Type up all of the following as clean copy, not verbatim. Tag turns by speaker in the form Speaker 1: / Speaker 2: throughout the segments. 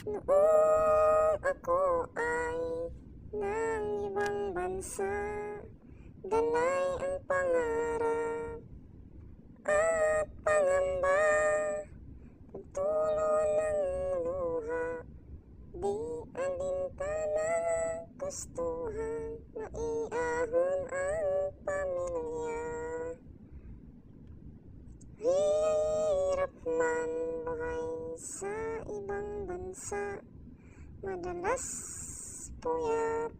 Speaker 1: Noong ako ay ng ibang bansa, dalay ang pangarap at pangamba, pagtulo ng luha, di alintana gustuhan, maiahon ang pamilya. Hirap man buhay sa ibang bansa, madalas puyat,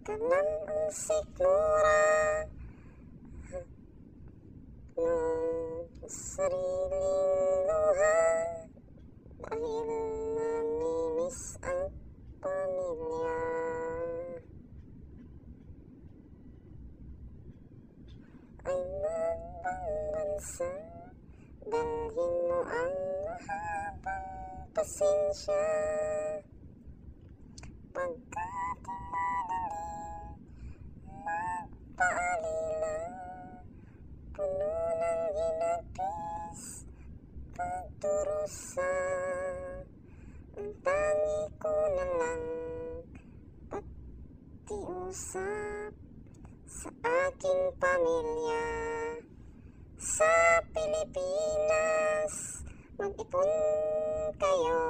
Speaker 1: kalam ang sikmura ng sariling luha, dahil namimiss ang pamilya. Ay magbang bansa, dalhin mo ang mahabang pasensya, pagkat madaling magpaalila, puno ng hinagpis, pagdurusa. Ang tangi ko na lang patiusap sa aking pamilya. Sa Pilipinas, mag-ipon kayo,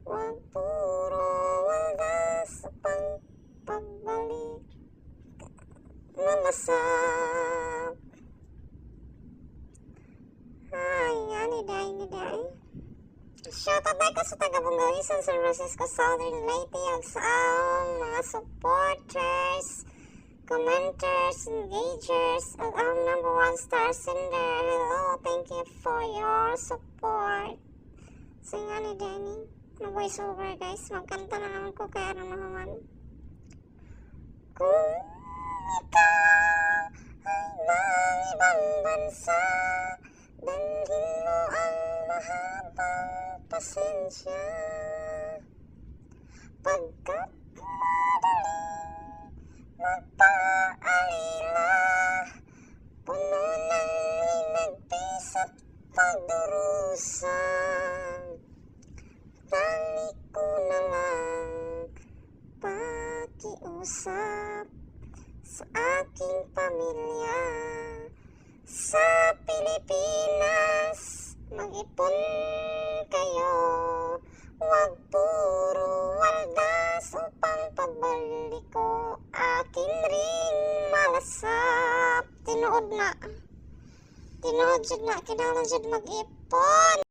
Speaker 1: wag puro waldas pang pagbalik malasap. Ay, ani day. Shoutout na ko sa taga-Bungawi, San Francisco, Southern Leyte, ang sa mga supporters, commenters, engagers, at ang number 1 star sender. Hello, thank you for your support. So nga ni Danny, na voice over guys, magkanta na naman ko kaya naman. Kung ikaw ay ng ibang bansa, dalhin mo ang mahabang pasensya, pagkat madaling magpaalila, puno ng hinagpis at pagdurusa. Tangi ko na lang pakiusap sa aking pamilya. Sa Pilipinas, mag-ipon kayo, wag puro waldas upang pagbalik ko akin ring malasap. Tinuod jud na, kinahanglan jud mag-ipon.